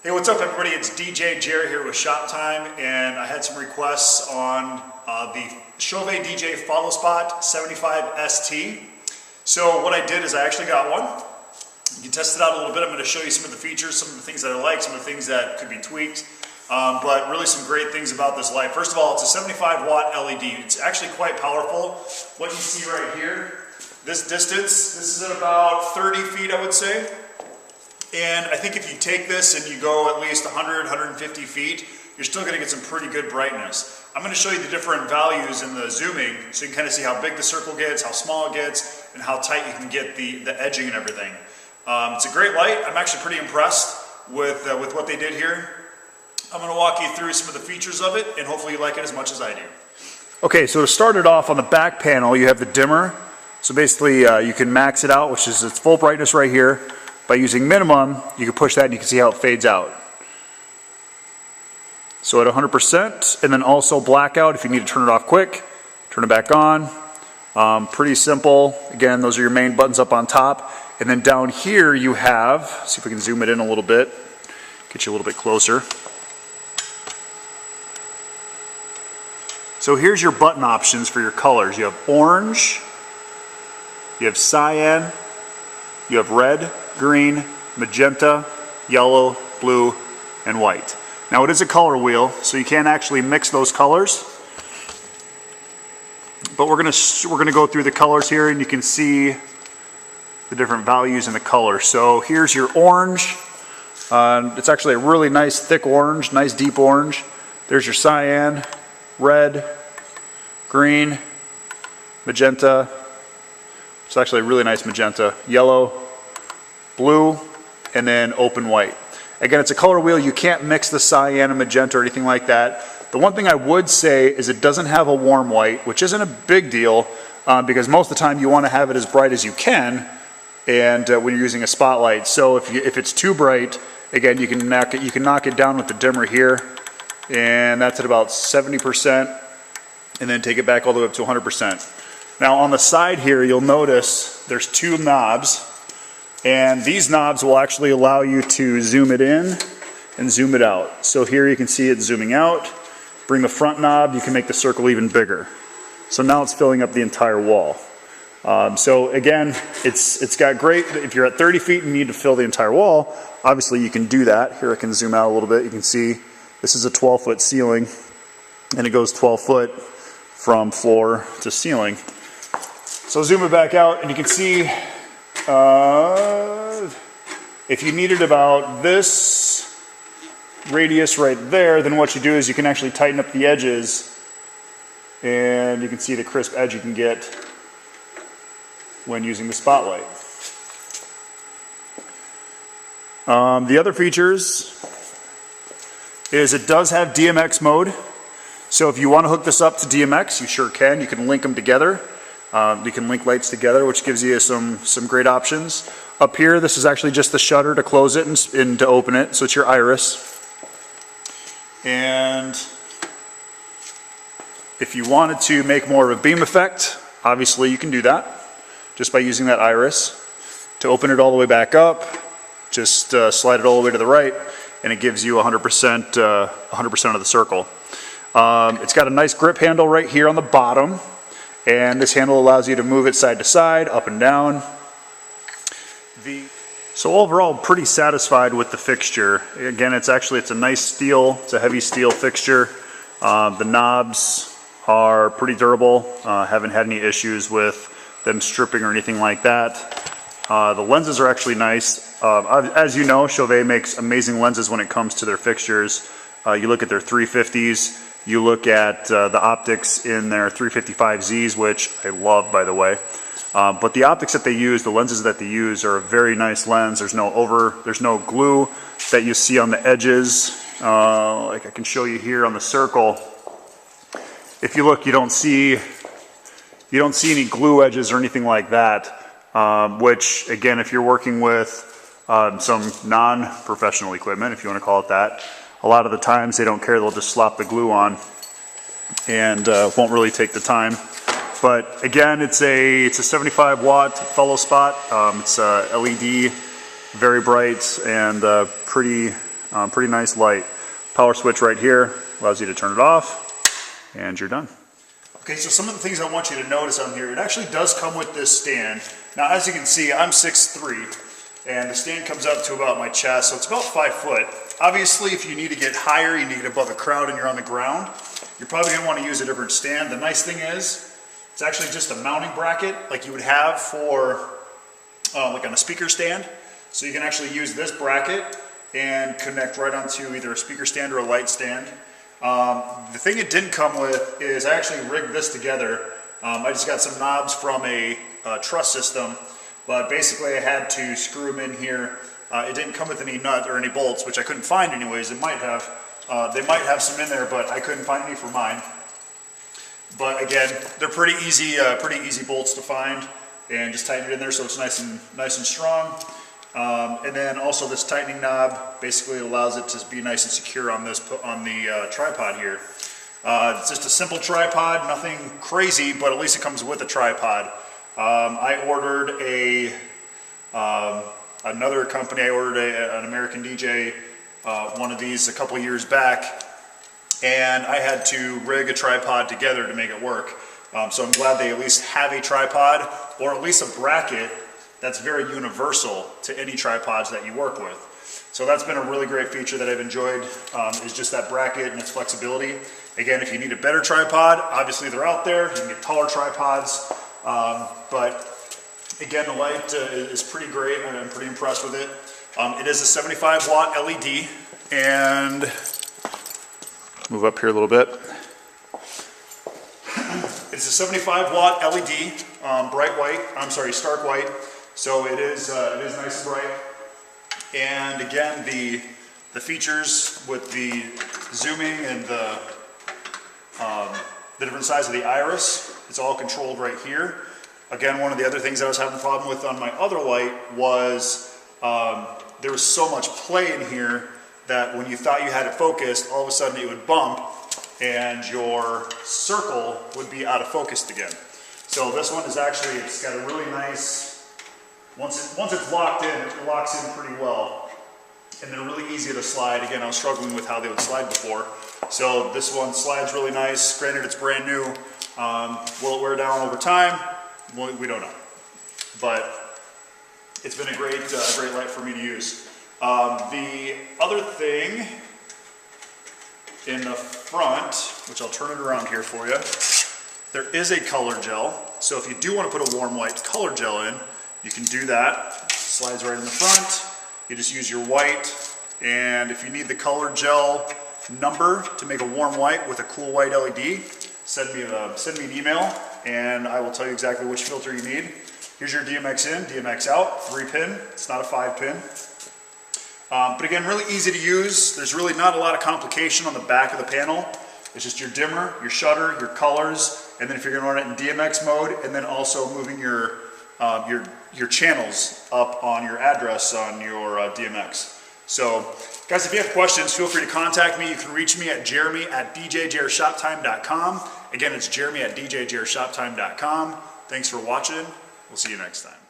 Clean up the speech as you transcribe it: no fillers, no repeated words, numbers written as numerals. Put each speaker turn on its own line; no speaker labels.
Hey, what's up everybody? It's DJ Jer here with Shop Time, and I had some requests on the Chauvet DJ Follow Spot 75 ST. So what I did is I actually got one. You can test it out a little bit. I'm going to show you some of the features, some of the things that I like, some of the things that could be tweaked. But really some great things about this light. First of all, it's a 75 watt LED. It's actually quite powerful. What you see right here, this distance, this is at about 30 feet I would say. And I think if you take this and you go at least 100, 150 feet, you're still going to get some pretty good brightness. I'm going to show you the different values in the zooming so you can kind of see how big the circle gets, how small it gets, and how tight you can get the edging and everything. It's a great light. I'm actually pretty impressed with what they did here. I'm going to walk you through some of the features of it, and hopefully you like it as much as I do. Okay, so to start it off, on the back panel you have the dimmer. So basically you can max it out, which is its full brightness right here. By using minimum, you can push that and you can see how it fades out. So at 100%, and then also blackout if you need to turn it off quick, turn it back on. Pretty simple. Again, those are your main buttons up on top. And then down here you have, see if we can zoom it in a little bit, get you a little bit closer. So here's your button options for your colors. You have orange, you have cyan, you have red, green, magenta, yellow, blue, and white. Now it is a color wheel, so you can't actually mix those colors. But we're gonna go through the colors here, and you can see the different values in the colors. So here's your orange. It's actually a really nice thick orange, nice deep orange. There's your cyan, red, green, magenta. It's actually a really nice magenta, yellow, blue, and then open white. Again, it's a color wheel. You can't mix the cyan and magenta or anything like that. The one thing I would say is it doesn't have a warm white, which isn't a big deal because most of the time you want to have it as bright as you can, and when you're using a spotlight. So if it's too bright, again, you can knock it down with the dimmer here, and that's at about 70%, and then take it back all the way up to 100%. Now on the side here, you'll notice there's two knobs, and these knobs will actually allow you to zoom it in and zoom it out. So here you can see it zooming out. Bring the front knob, you can make the circle even bigger. So now it's filling up the entire wall. So again, it's got great, if you're at 30 feet and you need to fill the entire wall, obviously you can do that. Here I can zoom out a little bit. You can see this is a 12-foot ceiling, and it goes 12 foot from floor to ceiling. So zoom it back out, and you can see if you needed about this radius right there, then what you do is you can actually tighten up the edges, and you can see the crisp edge you can get when using the spotlight. The other features is it does have DMX mode. So if you want to hook this up to DMX, you sure can. You can link them together. You can link lights together, which gives you some great options. Up here, this is actually just the shutter to close it and to open it, so it's your iris. And if you wanted to make more of a beam effect, obviously you can do that just by using that iris. To open it all the way back up, just slide it all the way to the right, and it gives you 100% of the circle. It's got a nice grip handle right here on the bottom. And this handle allows you to move it side to side, up and down. So overall, pretty satisfied with the fixture. Again, it's a nice steel, it's a heavy steel fixture. The knobs are pretty durable. Haven't had any issues with them stripping or anything like that. The lenses are actually nice. As you know, Chauvet makes amazing lenses when it comes to their fixtures. You look at their 350s. You look at the optics in their 355Zs, which I love, by the way. But the optics that they use, the lenses that they use, are a very nice lens. There's no glue that you see on the edges. Like I can show you here on the circle. If you look, you don't see any glue edges or anything like that. Which, again, if you're working with some non-professional equipment, if you want to call it that, a lot of the times they don't care, they'll just slap the glue on and won't really take the time. But again, it's a 75 watt Follow Spot. It's LED, very bright, and pretty Pretty nice light. Power switch right here allows you to turn it off, and you're done. Okay, so some of the things I want you to notice on here, it actually does come with this stand. Now, as you can see, I'm 6'3", and the stand comes up to about my chest, so it's about 5 foot. Obviously, if you need to get higher, you need to get above the crowd and you're on the ground, you're probably gonna wanna use a different stand. The nice thing is, it's actually just a mounting bracket like you would have for like on a speaker stand. So you can actually use this bracket and connect right onto either a speaker stand or a light stand. The thing it didn't come with is I actually rigged this together. I just got some knobs from a truss system, but basically I had to screw them in here. It didn't come with any nut or any bolts, which I couldn't find anyways. It might have. They might have some in there, but I couldn't find any for mine. But again, they're pretty easy bolts to find, and just tighten it in there so it's nice and strong. And then also this tightening knob basically allows it to be nice and secure on the tripod here. It's just a simple tripod, nothing crazy, but at least it comes with a tripod. I ordered another company. I ordered an American DJ, one of these a couple years back, and I had to rig a tripod together to make it work. So I'm glad they at least have a tripod, or at least a bracket that's very universal to any tripods that you work with. So that's been a really great feature that I've enjoyed, is just that bracket and its flexibility. Again, if you need a better tripod, obviously they're out there. You can get taller tripods, but again, the light is pretty great, and I'm pretty impressed with it. It is a 75 watt LED, and move up here a little bit. It's a 75 watt LED, stark white. So it is nice and bright. And again, the features with the zooming and the different size of the iris, it's all controlled right here. Again, one of the other things I was having a problem with on my other light was there was so much play in here that when you thought you had it focused, all of a sudden it would bump and your circle would be out of focus again. So this one is actually, it's got a really nice, once it's locked in, it locks in pretty well. And they're really easy to slide. Again, I was struggling with how they would slide before. So this one slides really nice. Granted, it's brand new. Will it wear down over time? Well, we don't know. But it's been a great light for me to use. The other thing in the front, which I'll turn it around here for you, there is a color gel. So if you do want to put a warm white color gel in, you can do that. Slides right in the front. You just use your white, and if you need the color gel number to make a warm white with a cool white LED, send me an email, and I will tell you exactly which filter you need. Here's your DMX in, DMX out, 3-pin. It's not a 5-pin. But again, really easy to use. There's really not a lot of complication on the back of the panel. It's just your dimmer, your shutter, your colors, and then if you're going to run it in DMX mode, and then also moving your channels up on your address on your DMX. So, guys, if you have questions, feel free to contact me. You can reach me at jeremy@djjershoptime.com. Again, it's jeremy@djjershoptime.com. Thanks for watching. We'll see you next time.